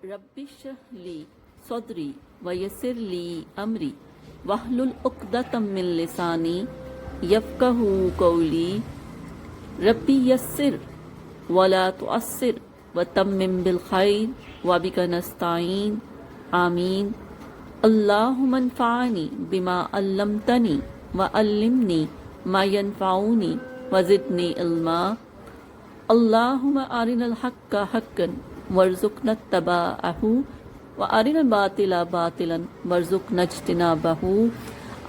رب اشرح لی صدری ویسر لی امری واحلل عقدۃ من لسانی یفقہوا قولی ربی یسر ولا تعسر وتمم بالخیر وبک نستعین آمین اللہم انفعنی بما علمتنی وعلمنی ما ینفعنی وزدنی علما اللہم ارنا الحق حقا وارزقنا اتباعہ وارنا الباطل باطلا وارزقنا اجتنابہ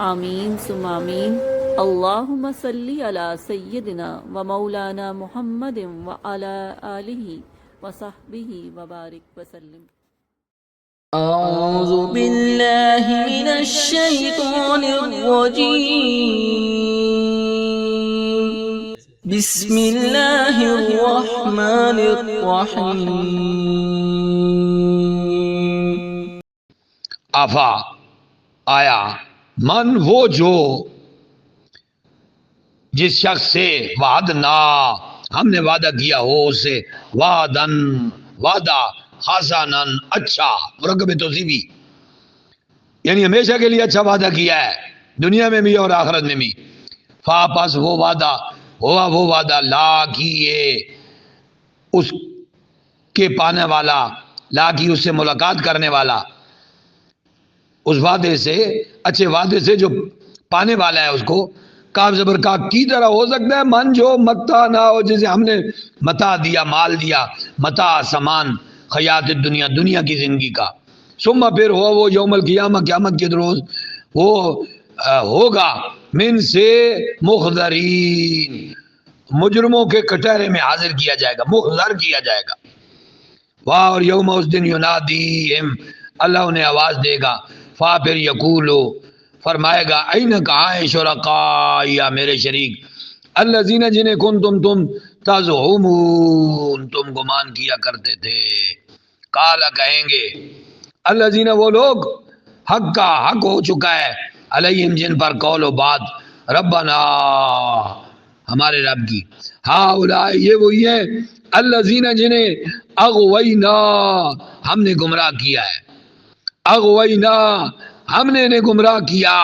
آمین ثم آمین اللہم صلی علی سیدنا و مولانا محمد وعلی آلہ وصحبہ وبارک وسلم۔ أعوذ بالله من الشيطان الرجيم بسم الله الرحمن الرحيم آفا آیا من وہ جو جس شخص سے وعدنا ہم نے وعدہ کیا ہو اسے وعدن وعدہ حسنن اچھا مرکب توصیفی یعنی ہمیشہ کے لیے اچھا وعدہ کیا ہے دنیا میں بھی اور آخرت میں بھی فا پس وہ وعدہ ہوا وہ وعدہ لا کیے اس کے پانے والا لا کی اس سے ملاقات کرنے والا اس وعدے سے اچھے وعدے سے جو پانے والا ہے اس کو کاف زبر کا کی طرح ہو سکتا ہے من جو متا نہ ہو جسے ہم نے متا دیا مال دیا متا سامان خیات دنیا دنیا کی زندگی کا ثم پھر ہو وہ یوم القیامہ قیامت کے روز وہ ہوگا من سے محضرین مجرموں کے کٹہرے میں حاضر کیا جائے گا محضر کیا جائے گا واہ اور یوم اس دن ینادیہم اللہ انہیں آواز دے گا فا پھر یقولو فرمائے گا این کہاں ہے شرکائی میرے شریک الذین جنہیں کنتم تم تزعمون تم گمان کیا کرتے تھے قالا کہیں گے الذین وہ لوگ حق کا حق ہو چکا ہے علیہم جن پر قول و بات ربنا ہمارے رب کی ہؤلاء یہ وہی ہیں الذین جنہیں اغوینا ہم نے گمراہ کیا ہے اغوینا ہم نے انہیں گمراہ کیا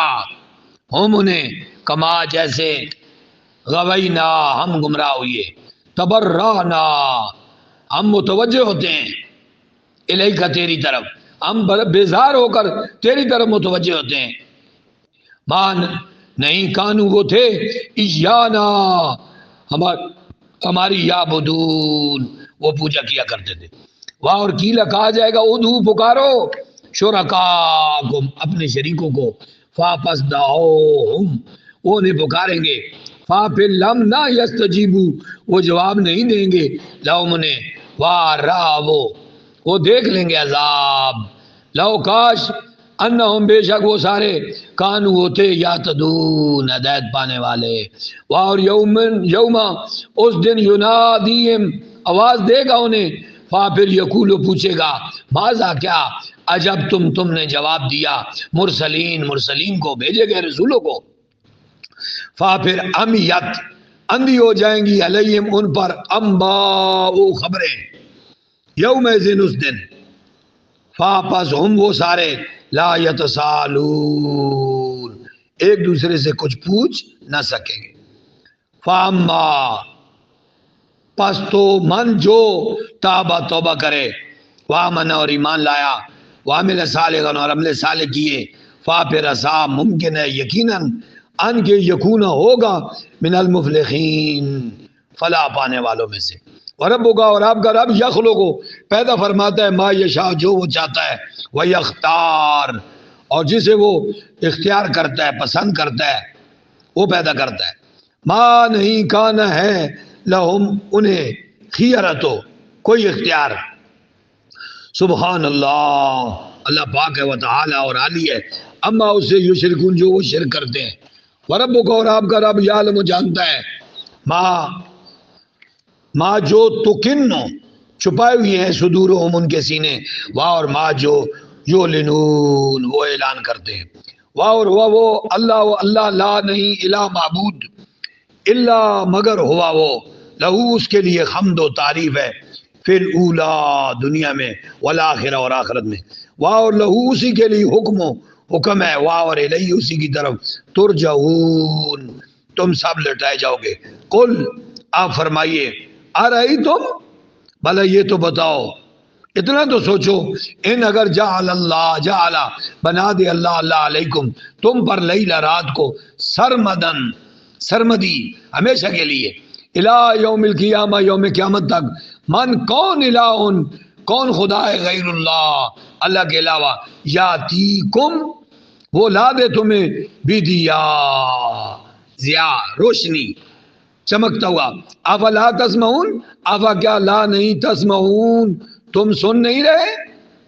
ہم انہیں کما جیسے غوینا ہم گمراہ ہوئے تبرعنا ہم متوجہ ہوتے ہیں الیک تیری طرف ہم بیزار ہو کر تیری طرف متوجہ ہوتے ہیں مان نہیں کانو وہ تھے ایانا ہماری یعبدون وہ پوجا کیا کرتے تھے وہاں اور کیلا کہا جائے گا ادعو پکارو شرکاکم اپنے شریکوں کو فا پس دعوہم وہ انہیں پکاریں گے فا پھر لم نہ یستجیبو وہ جواب نہیں دیں گے لہم انہیں وہ دیکھ لیں گے عذاب لو کاش انہم بے شک وہ سارے کانو ہوتے یاتدون ہدایت پانے والے اور یوما اس دن ینادیہم آواز دے گا انہیں فا پھر یقولو پوچھے گا ماذا کیا عجب تم نے جواب دیا مرسلین کو بھیجے گئے رسولوں کو فا پھر امیت اندھی ہو جائیں گی علیہم ان پر انباء خبریں یوم ذن اس دن فا پس ہم وہ سارے لا یتسالون ایک دوسرے سے کچھ پوچھ نہ سکیں گے فاما پس تو من جو توبہ کرے وامن اور ایمان لایا وعمل صالحا اور عمل صالح کیے فا پھر عسا ممکن ہے یقیناً ان کے یکون ہوگا من المفلحین فلاح پانے والوں میں سے ورب کا اور آپ کا رب یخلق کو پیدا فرماتا ہے ما یشاء جو وہ چاہتا ہے وہ یختار اور جسے وہ اختیار کرتا ہے پسند کرتا ہے وہ پیدا کرتا ہے ما نہیں کان ہے لہم انہیں خیرتو کوئی اختیار سبحان اللہ اللہ پاک ہے و تعالی اور عالی ہے اما اسے یشرکون جو وہ شرک کرتے ہیں ورب کا اور آپ کا رب یعلم جانتا ہے ما جو تکنو چھپائے ہوئی ہیں صدورہم ان کے سینے واہ اور ما جو یعلنون وہ اعلان کرتے ہیں واہ اور وہ اللہ لا نہیں الہ معبود الا مگر ہوا وہ لہو اس کے لیے حمد و تعریف ہے پھر اولا دنیا میں والآخرہ اور آخرت میں. واہ اور لہو اسی کے لیے حکم ہے. واہ اور الیہ اسی کی طرف ترجعون تم سب لٹائے جاؤ گے. قل آپ فرمائیے ارأیتم بھلا یہ تو بتاؤ اتنا تو سوچو ان اگر جعل بنا دے اللہ علیکم تم پر لیلا رات کو سرمدی ہمیشہ کے لیے الہ یوم القیامہ یوم قیامت تک من کون خدا ہے غیر اللہ کے علاوہ یاتیکم وہ لا دے تمہیں ضیا روشنی چمکتا ہوا. افلا تسمعون افا کیا لا نہیں تسمعون تم سن نہیں رہے.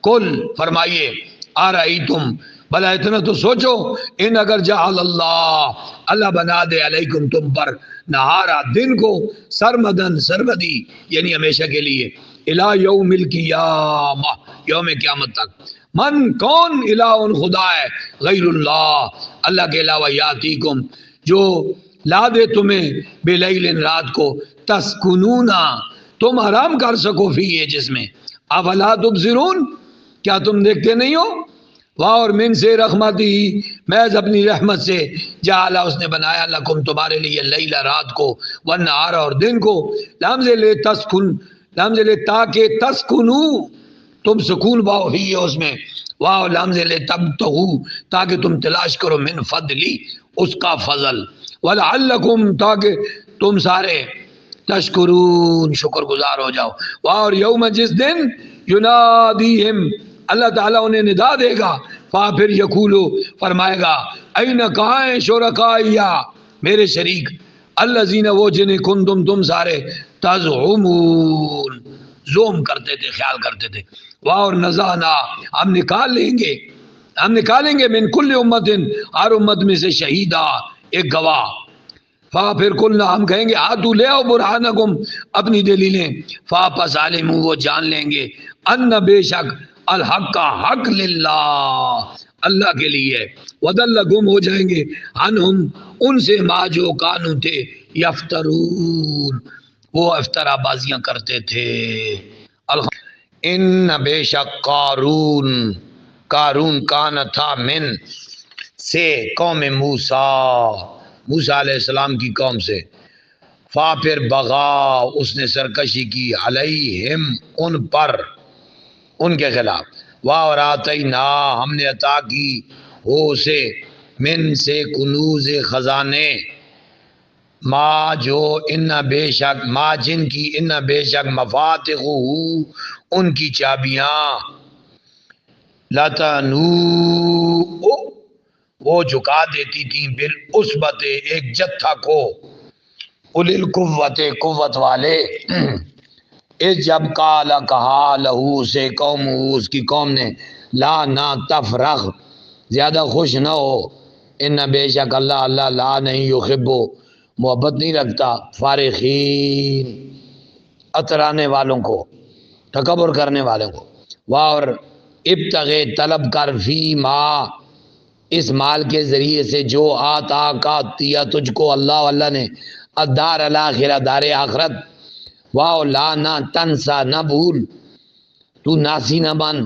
قل فرمائیے ارأیتم بھلا اتنا تو سوچو ان اگر جعل اللہ بنا دے علیکم تم پر نہارا دن کو سرمدی یعنی ہمیشہ کے لیے الہ یوم القیامہ یوم قیامت تک من کون الہ خدا ہے غیر اللہ کے علاوہ یاتیکم جو لا دے تمہیں بلیل رات کو تسکنونا تم آرام کر سکو فی جس میں. افلا تبصرون کیا تم دیکھتے نہیں ہو. واہ اور من سے رحمتی محض اپنی رحمت سے جعل اس نے بنایا لکم تمہارے لیے لیلا رات کو والنہار اور دن کو لمز لے تاکہ تسکنو تم سکون پاؤ ہی اس میں. واہ لمز لے تبتغو تاکہ تم تلاش کرو من فضلی اس کا فضل. ولعلکم تاکہ تم سارے تشکرون شکر گزار ہو جاؤ. واہ اور یوم جس دن ینادیہم اللہ تعالیٰ انہیں ندا دے گا پھر یقولو فرمائے گا این کہاں ہیں شرکائیا میرے شریک الذین وہ جنہیں کنتم تم سارے تزعمون زوم کرتے تھے خیال کرتے تھے. واہ اور نزعنا ہم نکالیں گے من کل امت ہر امت میں سے شہیدہ ایک گواہ. پھر کلنا ہم کہیں گے ہاتھو لے آؤ برہانکم اپنی دلیلیں. پس عالمو وہ جان لیں گے ان بے شک الحق کا حق للہ اللہ کے لیے. ودل گم ہو جائیں گے عنہم ان سے ما جو کانو تھے یفترون وہ افطرا بازیاں کرتے تھے. ان بے شک قارون کان تھا من سے قوم موسیٰ علیہ السلام کی قوم سے. پھر بغا اس نے سرکشی کی علیہم ان پر ان کے خلاف. واہ اور آتینا ہم نے عطا کی ہو سے من سے کنوز خزانے ما جو ان بے شک ما جن کی ان بے شک مفاتح ان کی چابیاں لتنو وہ جھکا دیتی تھیں بالعصبت ایک جتھا کو اولل قوت والے. اس جب کالا کہا لہو سے قوم اس کی قوم نے لا نہ تفرغ زیادہ خوش نہ ہو ان بے شک اللہ لا نہیں یحب محبت نہیں رکھتا فارغین اترانے والوں کو تکبر کرنے والوں کو. واہ اور ابتغے طلب کر فی ما اس مال کے ذریعے سے جو آتا کا دیا تجھ کو اللہ نے الدار الاخرہ دار آخرت. واہ لا نہ تنسا نہ بھول تو ناسی نہ بن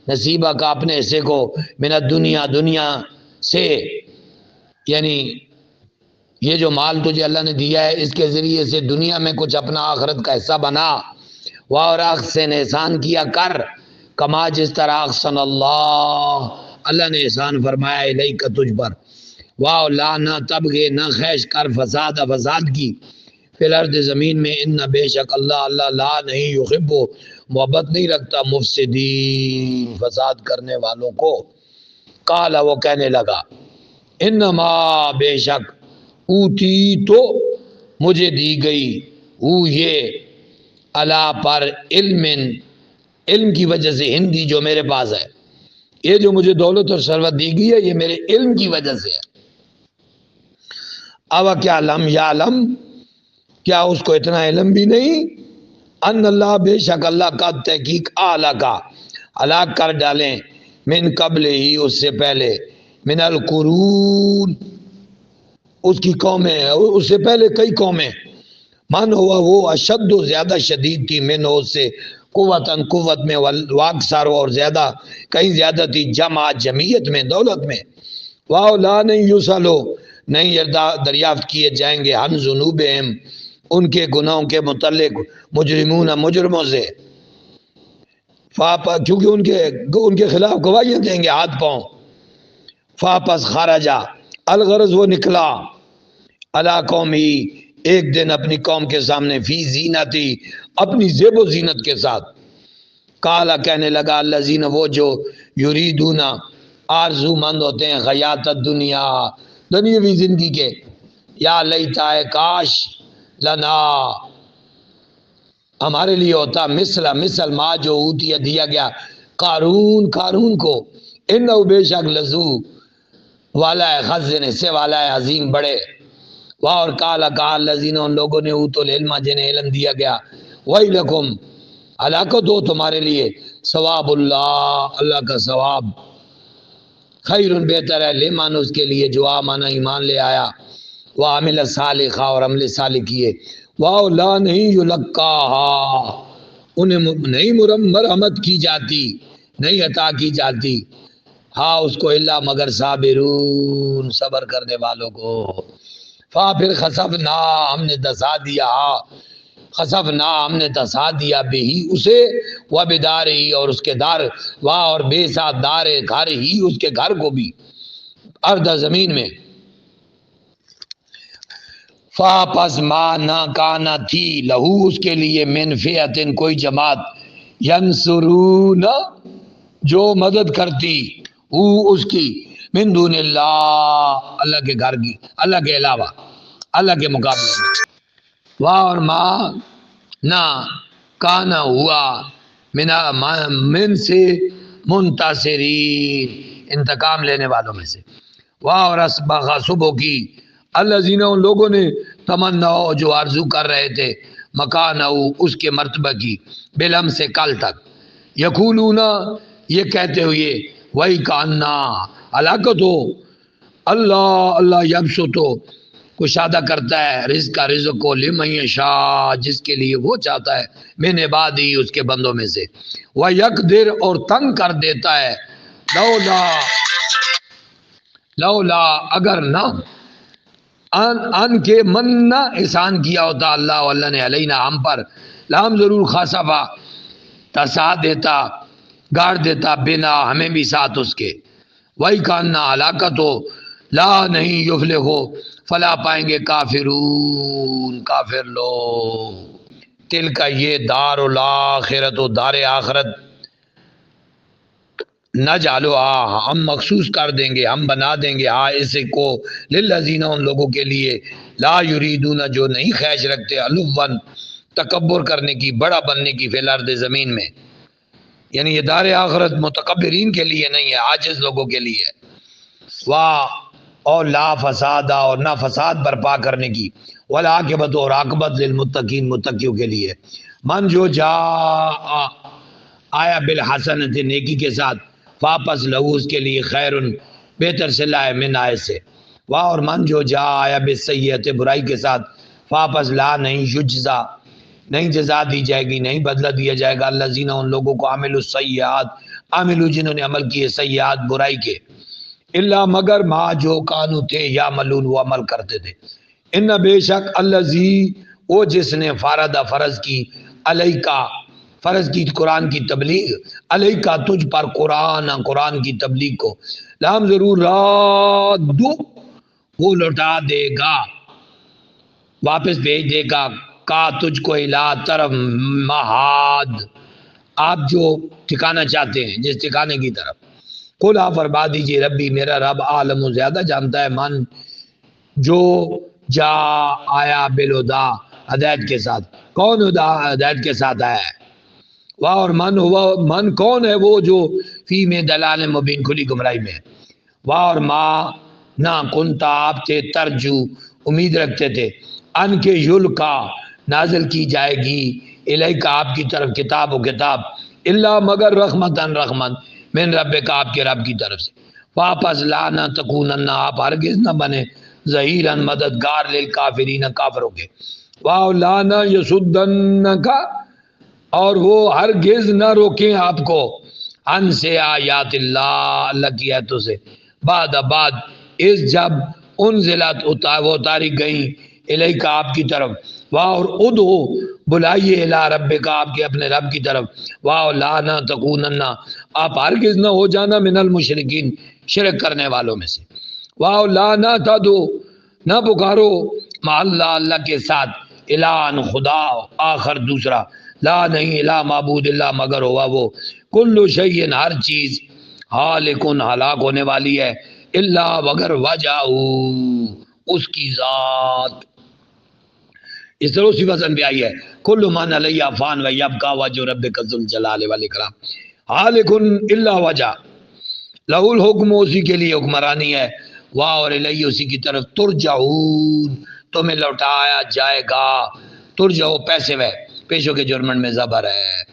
نصیبہ کا اپنے حصے کو من دنیا سے یعنی یہ جو مال تجھے اللہ نے دیا ہے اس کے ذریعے سے دنیا میں کچھ اپنا آخرت کا حصہ بنا. واہ اور احسن احسان کیا کر کما جس طرح احسن اللہ نے احسان فرمایا الیک تجھ پر. واہ لا نہ تبغے نہ خیش کر فساد کی فی الارض زمین میں ان بے شک اللہ لا نہیں یحب محبت نہیں رکھتا مفسدین فساد کرنے والوں کو. قالا وہ کہنے لگا انما بے شک اوتی تو مجھے دی گئی یہ اللہ پر علم کی وجہ سے ہندی جو میرے پاس ہے یہ جو مجھے دولت اور ثروت دی گئی ہے یہ میرے علم کی وجہ سے ہے. اب کیا اس کو اتنا علم بھی نہیں ان اللہ بے شک اللہ کا تحقیق اعلیٰ کا ہلاک کر ڈالیں من قبل ہی اس سے پہلے من القرون اس کی قومیں اس سے پہلے کئی قومیں من ہوا وہ اشد و زیادہ شدید تھی من اس سے قوتاً قوت میں، واکثر اور زیادہ، کہیں زیادہ تھی، جمع جمعیت میں، دولت میں، واو لا نہیں یوسلو نہیں دریافت کیے جائیں گے، ہن ذنوبہم ان کے گناہوں کے متعلق، مجرمون مجرموں سے، کیونکہ ان کے خلاف گواہیاں دیں گے ہاتھ پاؤں، فاپس خارجہ الغرض وہ نکلا، علا قومی ایک دن اپنی قوم کے سامنے، فی زینتی اپنی زیب و زینت کے ساتھ، کالا کہنے لگا الذین وہ جو یریدون آرزو مند ہوتے ہیں، حیات الدنیا دنیاوی زندگی کے، یا لیتا ہے کاش، لنا ہمارے لیے ہوتا، مثل ما جو اوتیا دیا گیا قارون کو، انہو بے شک لذو والا ہے، خزن سے والا ہے، عظیم بڑے، واہ اور کالا کہا الذین ان لوگوں نے اوتوا العلم جنہیں علم دیا گیا، ویلکم ہلاکت ہو تمہارے لیے، ثواب اللہ کا ثواب، خیر بہتر ہے، لمن اس کے لیے جو آمن ایمان لے آیا، وعمل صالحا اور عمل صالح کیے، واو لا نہیں یلقاہا انہیں نہیں مرحمت کی جاتی، نہیں عطا کی جاتی، ہاں اس کو الا مگر صابرون صبر کرنے والوں کو، پھر خسفنا ہم نے دسا دیا، خسفنا ہم نے دسا دیا بہی اسے، و بدار ہی اور اس کے دار، واہ اور بے ساتھ دار گھر ہی اس کے گھر کو بھی، ارض زمین میں، پس ما نہ کانا تھی لہو اس کے لیے من فئتن کوئی جماعت، ینصرون جو مدد کرتی، اس کی، من دون اللہ اللہ کے گھر کی، اللہ کے علاوہ، اللہ کے مقابلے میں، واہ اور ما نہ کانا ہوا من سے منتصرین انتقام لینے والوں میں سے، واہ اور اسبغ صبح کی الذین ان لوگوں نے تمنا جو آرزو کر رہے تھے، مکان اس کے مرتبہ کی، بلم سے کل تک، یقولون یہ کہتے ہوئے، وہی کاننا ہلاکت ہو، اللہ یبسط کشادہ کرتا ہے رزق کو، لمن یشاء جس کے لیے وہ چاہتا ہے، من عبادی اس کے بندوں میں سے، ویقدر اور تنگ کر دیتا ہے، لولا اگر نہ ان کے من نہ احسان کیا ہوتا اللہ نے علینا ہم پر، لام ضرور خاصفا تسا دیتا، گاڑ دیتا، بنا ہمیں بھی ساتھ اس کے، وہی کاننا ہلاکت ہو، لا نہیں یفلح ہو فلا پائیں گے کافرون کافر لوگ، تل کا یہ دار الاخرت و دار آخرت، نہ جالو ہم مخصوص کر دیں گے، ہم بنا دیں گے اس کو، للذین ان لوگوں کے لیے، لا یریدون جو نہیں خواہش رکھتے، علوا تکبر کرنے کی، بڑا بننے کی، فی الارض زمین میں، یعنی یہ دار آخرت متکبرین کے لیے نہیں ہے، عاجز لوگوں کے لیے، اور لا فساد اور نہ فساد برپا کرنے کی، والعاقبت اور عاقبت للمتقین متقیوں کے لیے، من جو جا آیا بالحسنت نیکی کے ساتھ، واپس لہو اس کے لیے، خیر بہتر سے لائے من آئے سے، واہ اور من جو جا آیا بالسیئت برائی کے ساتھ، واپس لا نہیں یجزا نہیں جزا دی جائے گی، نہیں بدلہ دیا جائے گا، الذین ان لوگوں کو عاملوا السیئات عاملوا جنہوں نے عمل کیے، سیئات برائی کے، الا مگر ما جو کانو تھے یا ملون وہ عمل کرتے تھے، ان بے شک الذی وہ جس نے فرض کی، علیکا فرض کی قرآن کی تبلیغ، علیکا تجھ پر قرآن کی تبلیغ کو، لام ضرور رادو وہ لوٹا دے گا، واپس بھیج دے گا، کا تجھ کو الا طرف مہاد آپ جو ٹھکانا چاہتے ہیں جس ٹھکانے کی طرف، قل آپ فرما دیجیے ربی میرا رب عالم زیادہ جانتا ہے، من جو جا آیا بالہدا ہدایت کے ساتھ، کون ہدایت کے ساتھ آیا ہے، واہ اور من کون ہے وہ جو فی میں دلال مبین کھلی گمراہی میں، واہ اور ما نہ کنتا آپ تھے ترجو امید رکھتے تھے، ان کے یلقا نازل کی جائے گی، الیکا آپ کی طرف کتاب و کتاب، الا مگر رحمتن رحمت من رب کا آپ کے رب کی طرف سے، واپس لا نہ تکونن آپ ہرگز نہ بنے ظہیرن مددگار للکافرین کافروں کے، واہ لا نہ یسدنک اور وہ ہرگز نہ روکیں آپ کو ان سے آیات اللہ کی آیتوں سے، بعد اس جب انزلت وہ اتاری گئیں الیک آپ کی طرف، واہ اور ادعو بلائیے الی ربک آپ کے اپنے رب کی طرف، واہ لا نہ تکونن آپ ہرگز نہ ہو جانا من المشرکین شرک کرنے والوں میں سے، واہ لا نہ تدعو نہ پکارو مع اللہ کے ساتھ الہن خدا آخر دوسرا، لا نہیں الہ معبود اللہ مگر ہوا وہ کل شیء ہر چیز ہالکن ہلاک ہونے والی ہے اللہ مگر وجہ اس کی ذات، اس طرح اسی وزن پہ آئی ہے کل من علیہ فان و یبقى وجہ ربک ذو الجلال والاکرام، ہالکن الا وجہ لہ الحکم اسی کے لیے حکمرانی ہے، واہ اور الیہ اسی کی طرف ترجعون تمہیں لوٹایا جائے گا، ترجعو پیسے وے پیشوں کے جرمن میں زبر ہے،